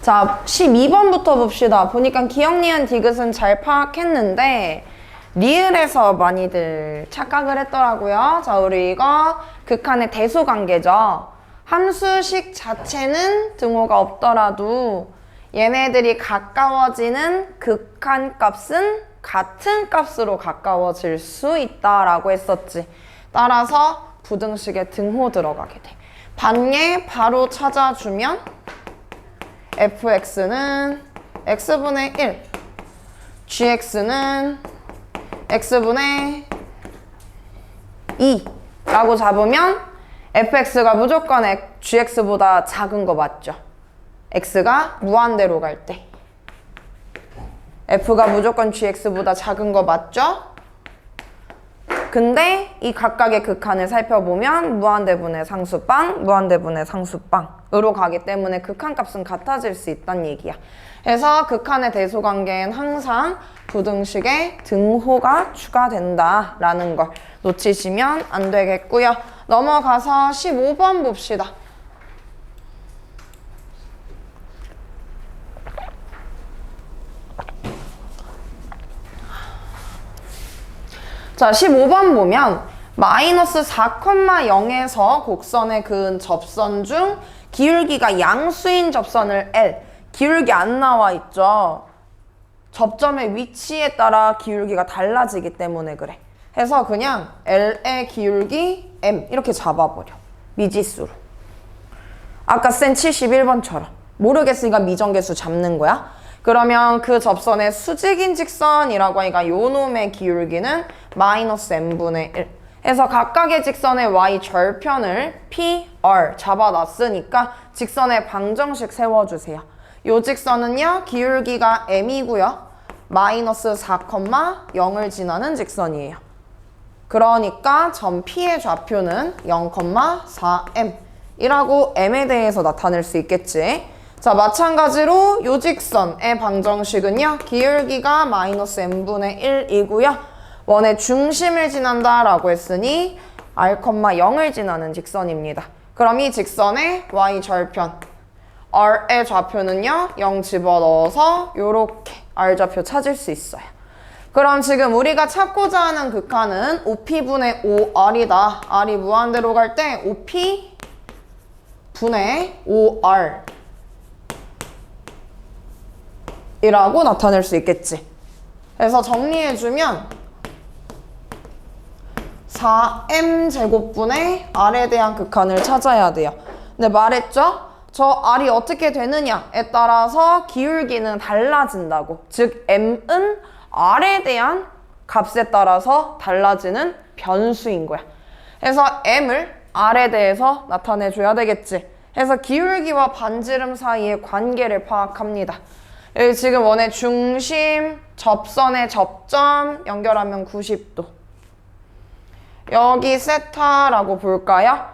자, 12번부터 봅시다. 보니까 기억, 니은, 디귿은 잘 파악했는데 리을에서 많이들 착각을 했더라고요. 자, 우리 이거 극한의 대소관계죠. 함수식 자체는 등호가 없더라도 얘네들이 가까워지는 극한값은 같은 값으로 가까워질 수 있다라고 했었지. 따라서 부등식에 등호 들어가게 돼. 반예 바로 찾아주면 fx는 x분의 1, gx는 x분의 2 라고 잡으면 fx가 무조건 gx보다 작은 거 맞죠? x가 무한대로 갈 때 f가 무조건 gx보다 작은 거 맞죠? 근데 이 각각의 극한을 살펴보면 무한대분의 상수빵, 무한대분의 상수빵으로 가기 때문에 극한값은 같아질 수 있다는 얘기야. 그래서 극한의 대소관계엔 항상 부등식에 등호가 추가된다라는 걸 놓치시면 안 되겠고요. 넘어가서 15번 봅시다. 자, 15번 보면 마이너스 4,0에서 곡선에 그은 접선 중 기울기가 양수인 접선을 L, 기울기 안 나와 있죠. 접점의 위치에 따라 기울기가 달라지기 때문에 그래. 해서 그냥 L의 기울기 M 이렇게 잡아버려. 미지수로. 아까 센 71번처럼 모르겠으니까 미정계수 잡는 거야. 그러면 그 접선의 수직인 직선이라고 하니까 요 놈의 기울기는 마이너스 m분의 1 해서 각각의 직선의 y 절편을 PR 잡아놨으니까 직선의 방정식 세워주세요. 요 직선은요 기울기가 m이고요 마이너스 4,0을 지나는 직선이에요. 그러니까 점 P의 좌표는 0,4m 이라고 m에 대해서 나타낼 수 있겠지. 자, 마찬가지로 요 직선의 방정식은요 기울기가 마이너스 m분의 1이고요 원의 중심을 지난다라고 했으니 r,0을 지나는 직선입니다. 그럼 이 직선의 y 절편 r의 좌표는요 0 집어넣어서 요렇게 r 좌표 찾을 수 있어요. 그럼 지금 우리가 찾고자 하는 극한은 5p분의 5r이다. r이 무한대로 갈 때 5p분의 5r 이라고 나타낼 수 있겠지. 그래서 정리해주면 4m제곱분의 r에 대한 극한을 찾아야 돼요. 근데 말했죠? 저 r이 어떻게 되느냐에 따라서 기울기는 달라진다고. 즉 m은 r에 대한 값에 따라서 달라지는 변수인 거야. 그래서 m을 r에 대해서 나타내줘야 되겠지. 그래서 기울기와 반지름 사이의 관계를 파악합니다. 여기 지금 원의 중심, 접선의 접점 연결하면 90도. 여기 세타라고 볼까요?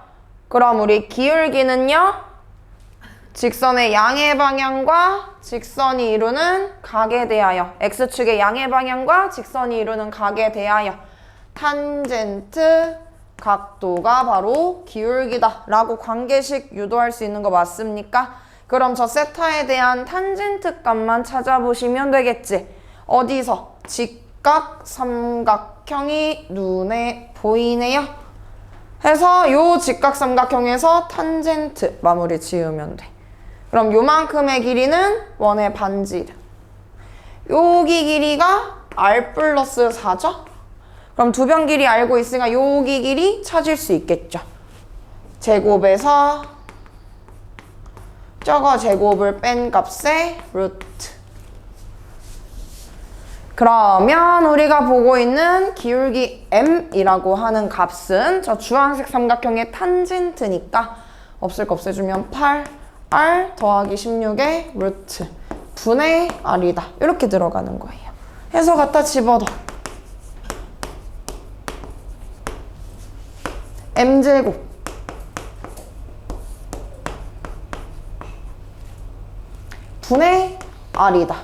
그럼 우리 기울기는요. 직선의 양의 방향과 직선이 이루는 각에 대하여 x축의 양의 방향과 직선이 이루는 각에 대하여 탄젠트 각도가 바로 기울기다 라고 관계식 유도할 수 있는 거 맞습니까? 그럼 저 세타에 대한 탄젠트 값만 찾아보시면 되겠지. 어디서? 직각 삼각형이 눈에 보이네요. 해서 요 직각 삼각형에서 탄젠트 마무리 지으면 돼. 그럼 요만큼의 길이는 원의 반지름. 여기 길이가 r 플러스 4죠? 그럼 두 변 길이 알고 있으니까 여기 길이 찾을 수 있겠죠. 제곱에서 저거 제곱을 뺀 값의 루트. 그러면 우리가 보고 있는 기울기 m이라고 하는 값은 저 주황색 삼각형의 탄젠트니까 없을 거 없애주면 8r 더하기 16의 루트 분의 r이다. 이렇게 들어가는 거예요. 해서 갖다 집어넣어. m제곱 분의 r이다.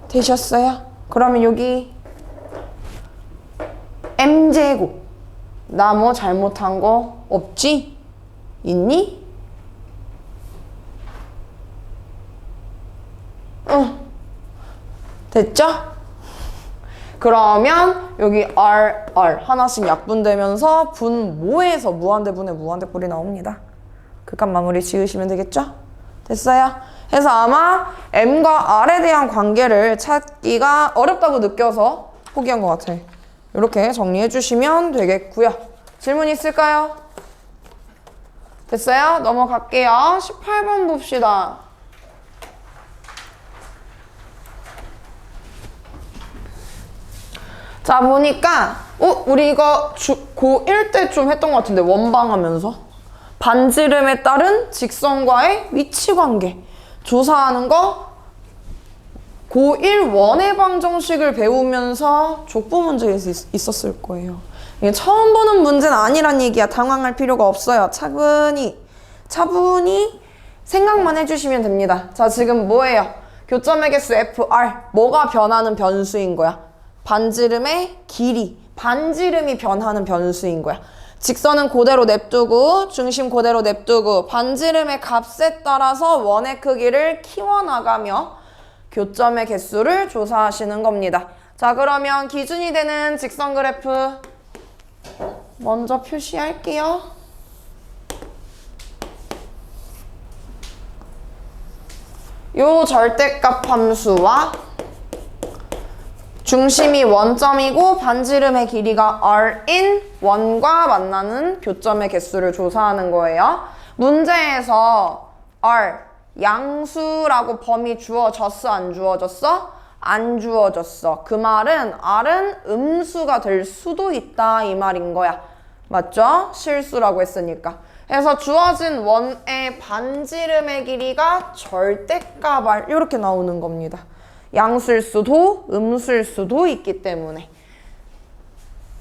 되셨어요? 그러면 여기 m제곱 나 뭐 잘못한 거 없지? 있니? 됐죠? 그러면 여기 R 하나씩 약분되면서 분모에서 무한대분의 무한대꼴이 나옵니다. 극한 마무리 지으시면 되겠죠? 됐어요? 그래서 아마 M과 R에 대한 관계를 찾기가 어렵다고 느껴서 포기한 것 같아. 이렇게 정리해 주시면 되겠고요. 질문 있을까요? 됐어요? 넘어갈게요. 18번 봅시다. 자, 보니까 우리 이거 고1 때 좀 했던 것 같은데, 원방하면서 반지름에 따른 직선과의 위치관계 조사하는 거 고1 원의 방정식을 배우면서 족보 문제에서 있었을 거예요. 이게 처음 보는 문제는 아니란 얘기야. 당황할 필요가 없어요. 차분히 생각만 해주시면 됩니다. 자, 지금 뭐예요? 교점의 개수 FR. 뭐가 변하는 변수인 거야? 반지름의 길이. 반지름이 변하는 변수인 거야. 직선은 그대로 냅두고 중심 그대로 냅두고 반지름의 값에 따라서 원의 크기를 키워나가며 교점의 개수를 조사하시는 겁니다. 자, 그러면 기준이 되는 직선 그래프 먼저 표시할게요. 요 절대값 함수와 중심이 원점이고 반지름의 길이가 R인 원과 만나는 교점의 개수를 조사하는 거예요. 문제에서 R, 양수라고 범위 주어졌어? 안 주어졌어? 안 주어졌어. 그 말은 R은 음수가 될 수도 있다 이 말인 거야. 맞죠? 실수라고 했으니까. 그래서 주어진 원의 반지름의 길이가 절대값 R 이렇게 나오는 겁니다. 양수일 수도 음수일 수도 있기 때문에.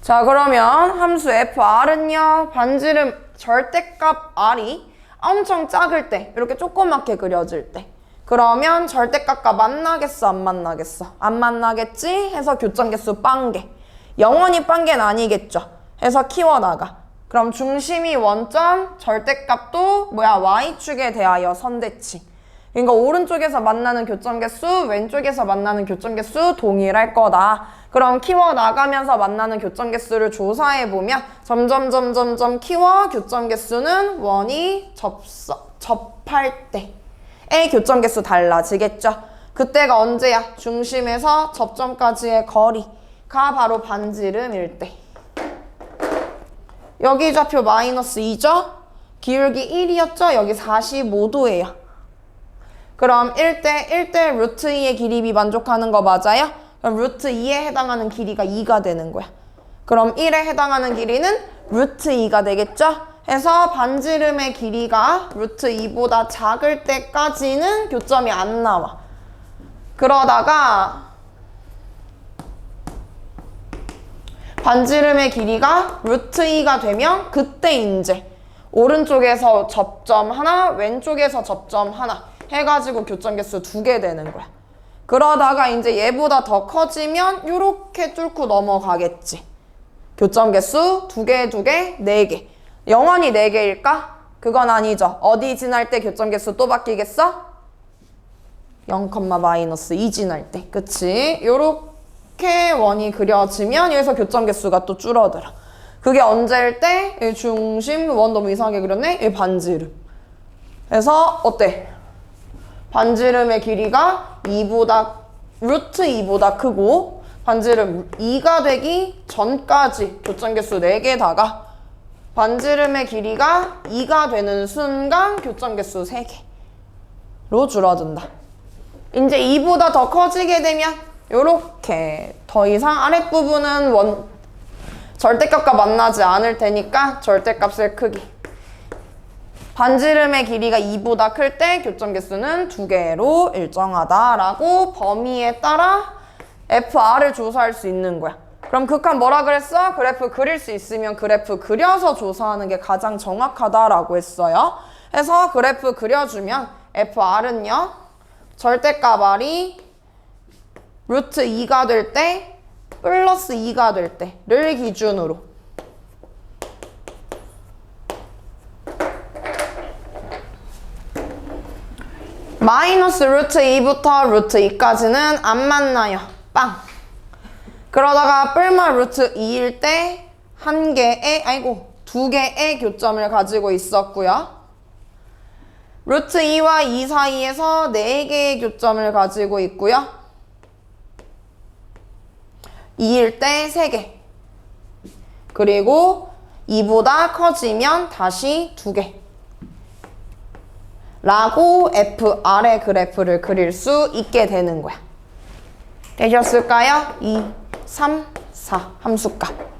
자, 그러면 함수 FR은요, 반지름 절대값 R이 엄청 작을 때, 이렇게 조그맣게 그려질 때, 그러면 절대값과 만나겠어? 안 만나겠어? 안 만나겠지? 해서 교점개수 빵개. 영원히 빵개는 아니겠죠? 해서 키워나가. 그럼 중심이 원점, 절대값도 Y축에 대하여 선대칭. 그러니까 오른쪽에서 만나는 교점개수, 왼쪽에서 만나는 교점개수 동일할 거다. 그럼 키워나가면서 만나는 교점개수를 조사해보면 점점 키워 교점개수는 원이 접할 때의 교점개수 달라지겠죠. 그때가 언제야? 중심에서 접점까지의 거리가 바로 반지름일 때. 여기 좌표 -2죠? 기울기 1이었죠? 여기 45도예요. 그럼 1대 루트 2의 길이비 만족하는 거 맞아요? 그럼 루트 2에 해당하는 길이가 2가 되는 거야. 그럼 1에 해당하는 길이는 루트 2가 되겠죠? 해서 반지름의 길이가 루트 2보다 작을 때까지는 교점이 안 나와. 그러다가 반지름의 길이가 루트 2가 되면 그때 이제 오른쪽에서 접점 하나, 왼쪽에서 접점 하나 해가지고 교점개수 2개 되는 거야. 그러다가 이제 얘보다 더 커지면 요렇게 뚫고 넘어가겠지. 교점개수 2개, 4개. 영원히 4개일까? 그건 아니죠. 어디 지날 때 교점개수 또 바뀌겠어? 0,-2 지날 때. 그치? 요렇게 원이 그려지면 여기서 교점개수가 또 줄어들어. 그게 언제일 때? 중심, 원 너무 이상하게 그렸네? 반지름. 그래서 어때? 반지름의 길이가 루트 2보다 크고 반지름 2가 되기 전까지 교점개수 4개다가 반지름의 길이가 2가 되는 순간 교점개수 3개로 줄어든다. 이제 2보다 더 커지게 되면 요렇게 더 이상 아랫부분은 절대값과 만나지 않을 테니까 절대값의 크기. 반지름의 길이가 2보다 클 때 교점개수는 2개로 일정하다라고 범위에 따라 FR을 조사할 수 있는 거야. 그럼 극한 뭐라 그랬어? 그래프 그릴 수 있으면 그래프 그려서 조사하는 게 가장 정확하다라고 했어요. 해서 그래프 그려주면 FR은요, 절대값 R이 루트 2가 될 때, 플러스 2가 될 때를 기준으로 마이너스 루트 2부터 루트 2까지는 안 만나요. 빵. 그러다가 뿔마 루트 2일 때 한 개의, 아이고, 두 개의 교점을 가지고 있었고요. 루트 2와 2 사이에서 4개의 교점을 가지고 있고요. 2일 때 3개. 그리고 2보다 커지면 다시 2개. 라고 FR의 그래프를 그릴 수 있게 되는 거야. 되셨을까요? 2, 3, 4 함수값.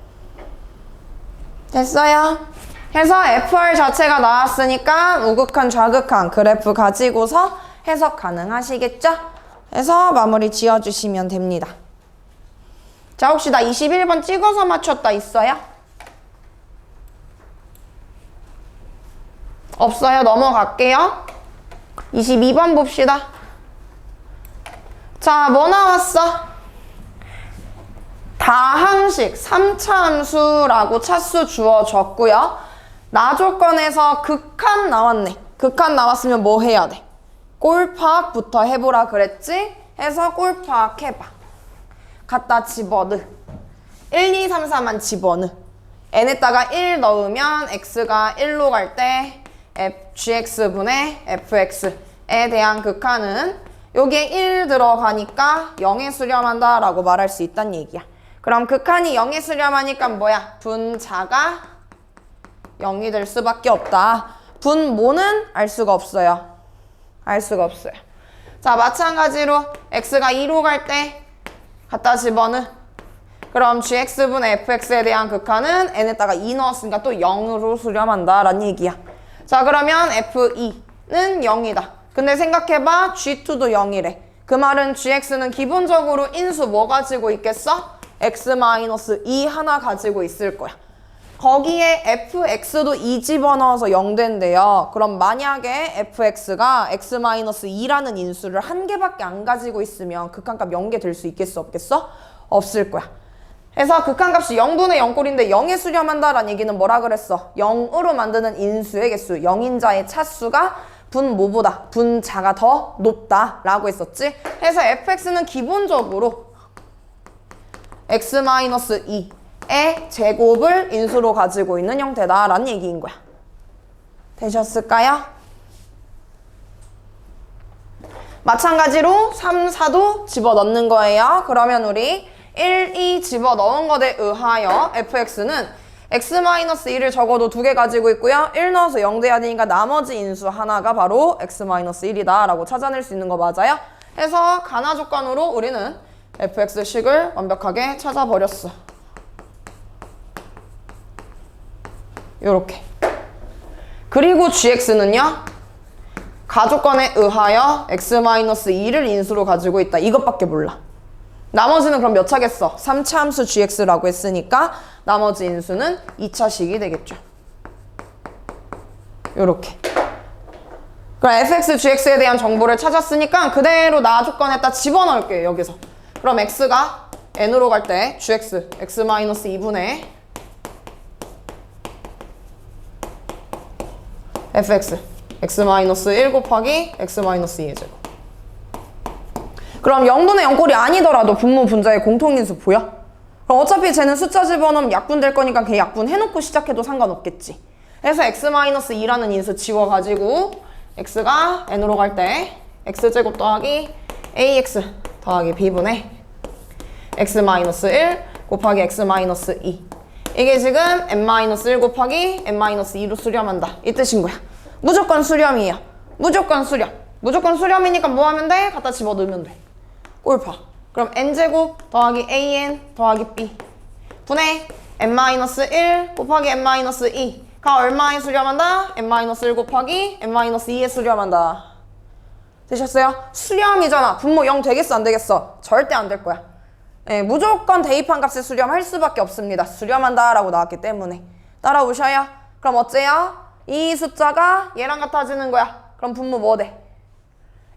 됐어요? 해서 FR 자체가 나왔으니까 우극한 좌극한 그래프 가지고서 해석 가능하시겠죠? 해서 마무리 지어주시면 됩니다. 자, 혹시 나 21번 찍어서 맞췄다 있어요? 없어요? 넘어갈게요. 22번 봅시다. 자, 뭐 나왔어? 다항식 3차 함수라고 차수 주어졌고요. 나 조건에서 극한 나왔네. 극한 나왔으면 뭐 해야 돼? 꼴파악부터 해보라 그랬지? 해서 꼴파악 해봐. 갖다 집어넣어. 1, 2, 3, 4만 집어넣어. n에다가 1 넣으면 x가 1로 갈 때 gx분의 fx에 대한 극한은 여기에 1 들어가니까 0에 수렴한다 라고 말할 수 있다는 얘기야. 그럼 극한이 0에 수렴하니까 뭐야? 분자가 0이 될 수밖에 없다. 분모는 알 수가 없어요. 알 수가 없어요. 자, 마찬가지로 x가 2로 갈 때 갖다 집어넣어. 그럼 gx분의 fx에 대한 극한은 n에다가 2 넣었으니까 또 0으로 수렴한다 라는 얘기야. 자, 그러면 f2는 0이다. 근데 생각해봐. g2도 0이래. 그 말은 gx는 기본적으로 인수 뭐 가지고 있겠어? x-2 하나 가지고 있을 거야. 거기에 fx도 2 집어넣어서 0 된대요. 그럼 만약에 fx가 x-2라는 인수를 한 개밖에 안 가지고 있으면 극한값 0개 될 수 있겠어? 없겠어? 없을 거야. 그래서 극한값이 0분의 0꼴인데 0에 수렴한다라는 얘기는 뭐라 그랬어? 0으로 만드는 인수의 개수, 0인자의 차수가 분모보다 분자가 더 높다라고 했었지? 해서 fx는 기본적으로 x-2의 제곱을 인수로 가지고 있는 형태다라는 얘기인 거야. 되셨을까요? 마찬가지로 3, 4도 집어넣는 거예요. 그러면 우리 1, 2 집어넣은 것에 의하여 fx는 x-1을 적어도 2개 가지고 있고요. 1 넣어서 0 돼야 되니까 나머지 인수 하나가 바로 x-1이다 라고 찾아낼 수 있는 거 맞아요? 해서 가나 조건으로 우리는 fx식을 완벽하게 찾아버렸어. 요렇게. 그리고 gx는요. 가조건에 의하여 x-2를 인수로 가지고 있다. 이것밖에 몰라. 나머지는 그럼 몇 차겠어? 3차 함수 gx라고 했으니까 나머지 인수는 2차식이 되겠죠. 요렇게. 그럼 fx, gx에 대한 정보를 찾았으니까 그대로 나 조건에다 집어넣을게요. 여기서. 그럼 x가 n으로 갈 때 gx, x-2분의 fx, x-1 곱하기 x-2의 제곱. 그럼 0분의 0꼴이 아니더라도 분모 분자의 공통인수 보여? 그럼 어차피 쟤는 숫자 집어넣으면 약분될 거니까 걔 약분 해놓고 시작해도 상관없겠지. 그래서 x-2라는 인수 지워가지고 x가 n으로 갈 때 x제곱 더하기 ax 더하기 b분의 x-1 곱하기 x-2. 이게 지금 n-1 곱하기 n-2로 수렴한다. 이 뜻인 거야. 무조건 수렴이에요. 무조건 수렴. 무조건 수렴이니까 뭐 하면 돼? 갖다 집어넣으면 돼. 꼴파. 그럼 n제곱 더하기 an 더하기 b 분의 n-1 곱하기 n-2가 얼마에 수렴한다? n-1 곱하기 n-2에 수렴한다. 되셨어요? 수렴이잖아. 분모 0 되겠어 안 되겠어? 절대 안 될 거야. 네, 무조건 대입한 값에 수렴할 수밖에 없습니다. 수렴한다 라고 나왔기 때문에. 따라오셔요. 그럼 어째요? 이 숫자가 얘랑 같아지는 거야. 그럼 분모 뭐 돼?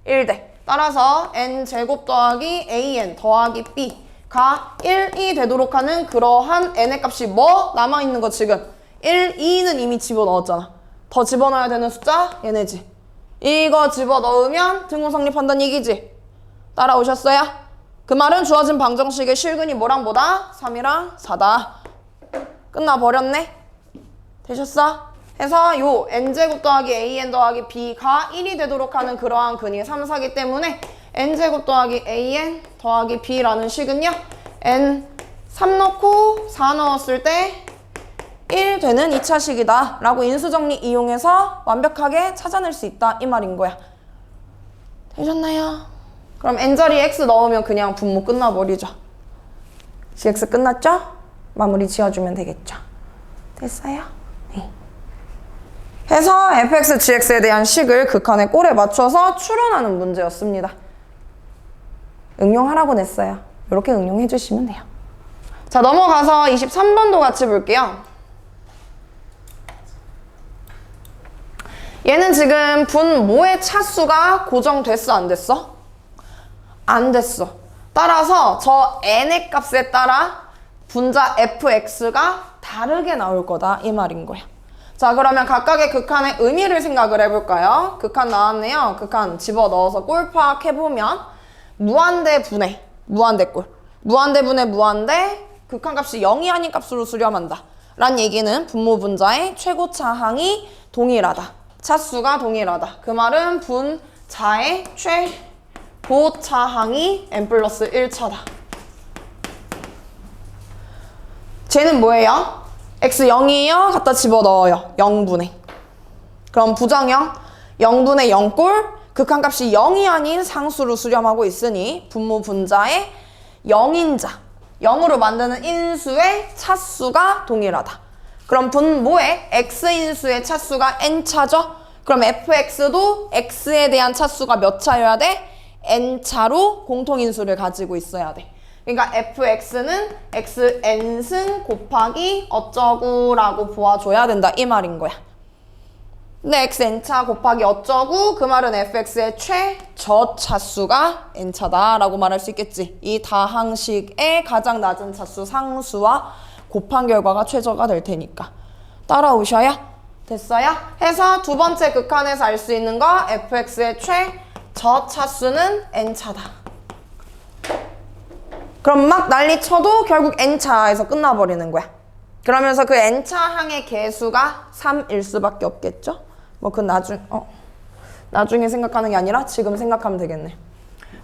1돼. 따라서 n제곱 더하기 an 더하기 b가 1이 되도록 하는 그러한 n의 값이 뭐? 남아있는 거 지금 1, 2는 이미 집어넣었잖아. 더 집어넣어야 되는 숫자? 얘네지. 이거 집어넣으면 등호 성립한다는 얘기지. 따라오셨어요? 그 말은 주어진 방정식의 실근이 뭐랑 뭐다? 3이랑 4다. 끝나버렸네. 되셨어? 해서 요 n제곱 더하기 an 더하기 b가 1이 되도록 하는 그러한 근이 3, 4기 때문에 n제곱 더하기 an 더하기 b라는 식은요. n 3 넣고 4 넣었을 때 1 되는 2차식이다 라고 인수정리 이용해서 완벽하게 찾아낼 수 있다 이 말인 거야. 되셨나요? 그럼 n자리에 x 넣으면 그냥 분모 끝나버리죠. gx 끝났죠? 마무리 지어주면 되겠죠. 됐어요? 네. 해서 fx, gx에 대한 식을 극한의 꼴에 맞춰서 추론하는 문제였습니다. 응용하라고 냈어요. 이렇게 응용해 주시면 돼요. 자, 넘어가서 23번도 같이 볼게요. 얘는 지금 분모의 차수가 고정됐어, 안 됐어? 안 됐어. 따라서 저 n의 값에 따라 분자 fx가 다르게 나올 거다 이 말인 거야. 자, 그러면 각각의 극한의 의미를 생각을 해볼까요? 극한 나왔네요. 극한 집어넣어서 꼴 파악해보면 무한대 분해, 무한대 꼴, 무한대 분해, 무한대 극한값이 0이 아닌 값으로 수렴한다 란 얘기는 분모 분자의 최고차항이 동일하다, 차수가 동일하다. 그 말은 분자의 최고차항이 n 플러스 1차다. 쟤는 뭐예요? x 0이에요? 갖다 집어넣어요. 0분의. 그럼 부정형 0분의 0꼴 극한값이 0이 아닌 상수로 수렴하고 있으니 분모 분자의 0인자 0으로 만드는 인수의 차수가 동일하다. 그럼 분모의 x인수의 차수가 n차죠? 그럼 fx도 x에 대한 차수가 몇 차여야 돼? n차로 공통인수를 가지고 있어야 돼. 그러니까 fx는 xn승 곱하기 어쩌구라고 보아줘야 된다 이 말인 거야. 근데 xn차 곱하기 어쩌구 그 말은 fx의 최저차수가 n차다 라고 말할 수 있겠지. 이 다항식의 가장 낮은 차수 상수와 곱한 결과가 최저가 될 테니까 따라오셔요. 됐어요? 해서 두 번째 극한에서 알 수 있는 거 fx의 최저차수는 n차다. 그럼 막 난리 쳐도 결국 n차에서 끝나버리는 거야. 그러면서 그 n차 항의 개수가 3일 수밖에 없겠죠? 뭐 그 나중에 생각하는 게 아니라 지금 생각하면 되겠네.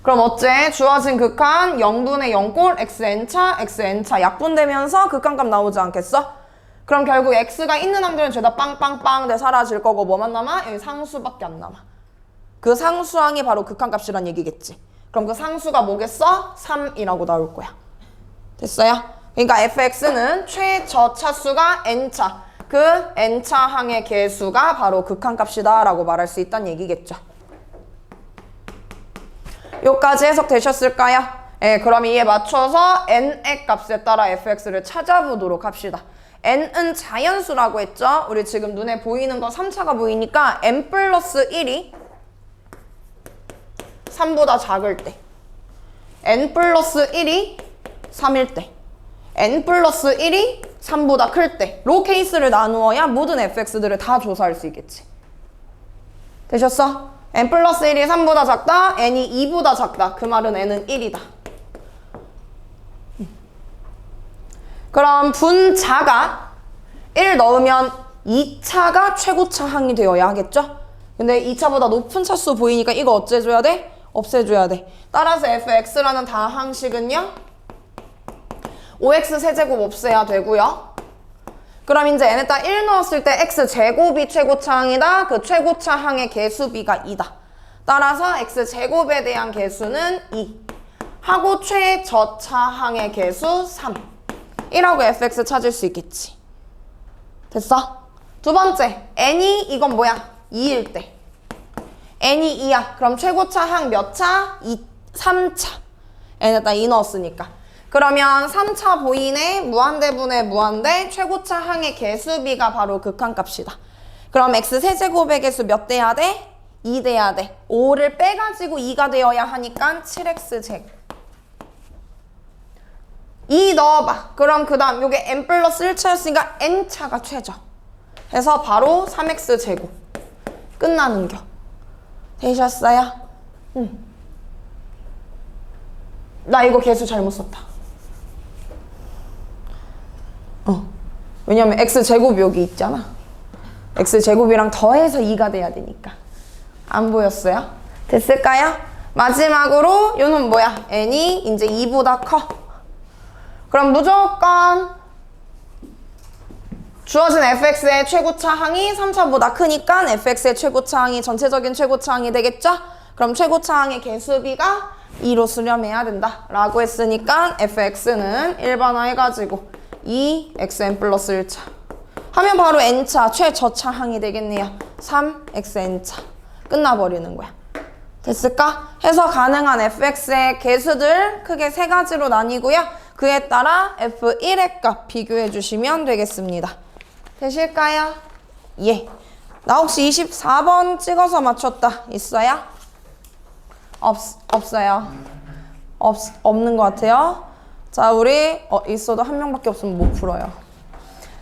그럼 어째 주어진 극한 0분의 0꼴 xn차, xn차 약분되면서 극한값 나오지 않겠어? 그럼 결국 x가 있는 항들은 죄다 빵빵빵 돼 사라질 거고 뭐만 남아? 여기 상수밖에 안 남아. 그 상수항이 바로 극한값이란 얘기겠지. 그럼 그 상수가 뭐겠어? 3이라고 나올 거야. 됐어요? 그러니까 fx는 최저차수가 n차, 그 n차 항의 개수가 바로 극한값이다 라고 말할 수 있다는 얘기겠죠. 요까지 해석되셨을까요? 예, 그럼 이에 맞춰서 n의 값에 따라 fx를 찾아보도록 합시다. n은 자연수라고 했죠? 우리 지금 눈에 보이는 거 3차가 보이니까 n 플러스 1이 3보다 작을 때, n 플러스 1이 3일 때, n 플러스 1이 3보다 클 때, 로 케이스를 나누어야 모든 fx들을 다 조사할 수 있겠지. 되셨어? n 플러스 1이 3보다 작다, n이 2보다 작다. 그 말은 n은 1이다. 그럼 분자가 1 넣으면 2차가 최고차항이 되어야 하겠죠? 근데 2차보다 높은 차수 보이니까 이거 어째줘야 돼? 없애줘야 돼. 따라서 fx라는 다항식은요 5x 세제곱 없애야 되고요. 그럼 이제 n에다 1 넣었을 때 x제곱이 최고차항이다. 그 최고차항의 개수비가 2다. 따라서 x제곱에 대한 개수는 2 하고 최저차항의 개수 3 이라고 fx 찾을 수 있겠지. 됐어? 두 번째 n이 이건 뭐야? 2일 때 n이 2야. 그럼 최고차항 몇 차? 3차. n에다 2 넣었으니까. 그러면 3차 보이네. 무한대분의 무한대 최고차항의 개수비가 바로 극한값이다. 그럼 x 세제곱의 개수 몇 돼야 돼? 2 돼야 돼. 5를 빼가지고 2가 되어야 하니까 7x 제곱. 2 넣어봐. 그럼 그 다음 요게 n 플러스 1차였으니까 n차가 최저. 해서 바로 3x 제곱. 끝나는겨. 되셨어요? 나 이거 개수 잘못 썼다. 왜냐면 x제곱이 여기 있잖아. x제곱이랑 더해서 2가 돼야 되니까. 안 보였어요? 됐을까요? 마지막으로 요는 뭐야? n이 이제 2보다 커. 그럼 무조건 주어진 fx의 최고차항이 3차보다 크니까 fx의 최고차항이 전체적인 최고차항이 되겠죠? 그럼 최고차항의 개수비가 2로 수렴해야 된다 라고 했으니까 fx는 일반화해가지고 2xn 플러스 1차 하면 바로 n차 최저차항이 되겠네요. 3xn차 끝나버리는 거야. 됐을까? 해서 가능한 fx의 개수들 크게 세 가지로 나뉘고요. 그에 따라 f1의 값 비교해 주시면 되겠습니다. 되실까요? 예. 나 혹시 24번 찍어서 맞췄다 있어요? 없어요. 없는 것 같아요. 자, 우리 있어도 한 명밖에 없으면 못 풀어요.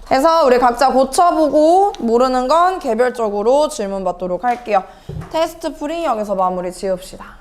그래서 우리 각자 고쳐보고 모르는 건 개별적으로 질문 받도록 할게요. 테스트 풀이 여기서 마무리 지읍시다.